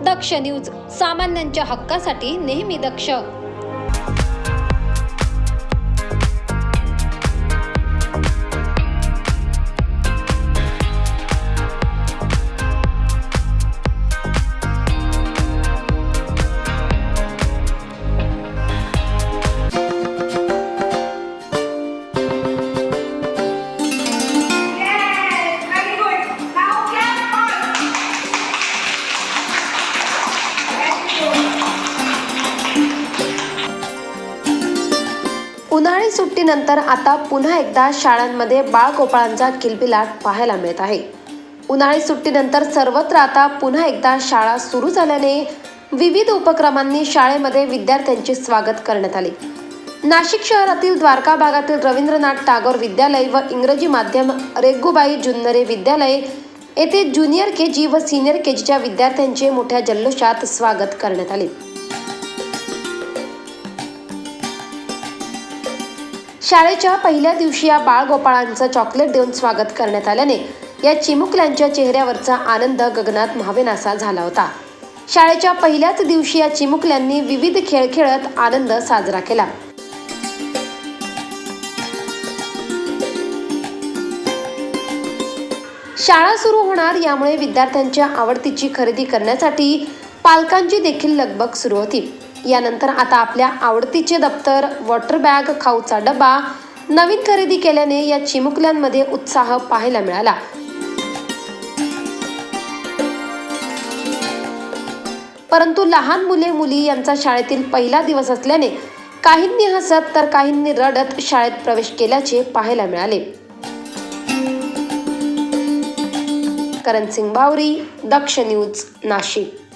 दक्ष news, सामान्यांच्या हक्कासाठी नेहमी दक्ष। उन्हाळी सुट्टीनंतर आता पुन्हा एकदा शाळांमध्ये बाळगोपाळांचा किलबिलाट पाहायला मिळत आहे। उन्हाळी सुट्टीनंतर सर्वत्र आता पुन्हा एकदा शाळा सुरू झाल्याने विविध उपक्रमांनी शाळेमध्ये विद्यार्थ्यांचे स्वागत करण्यात आले। नाशिक शहरातील द्वारका भागातील रवींद्रनाथ टागोर विद्यालय व इंग्रजी माध्यम रेग्गूबाई जुन्नरे विद्यालय येथे ज्युनियर केजी व सीनियर केजीच्या विद्यार्थ्यांचे मोठ्या जल्लोषात स्वागत करण्यात आले। शाळेच्या पहिल्या दिवशी या बाळगोपाळांचं चॉकलेट देऊन स्वागत करण्यात आल्याने या चिमुकल्यांच्या चेहऱ्यावरचा आनंद गगनात मावेनासा झाला होता। शाळेच्या पहिल्याच दिवशी या चिमुकल्यांनी विविध खेळ खेळत आनंद साजरा केला। शाळा सुरू होणार यामुळे विद्यार्थ्यांच्या आवडतीची खरेदी करण्यासाठी पालकांची देखील लगबग सुरू होती। यानंतर आता आपल्या आवडतीचे दप्तर, वॉटर बॅग, खाऊचा डबा नवीन खरेदी केल्याने या चिमुकल्यांमध्ये उत्साह पाहायला मिळाला। परंतु लहान मुले-मुली यांचा शाळेतील पहिला दिवस असल्याने काहींनी हसत तर काहींनी रडत शाळेत प्रवेश केल्याचे पाहायला मिळाले। करण सिंग बावरी, दक्ष न्यूज, नाशिक।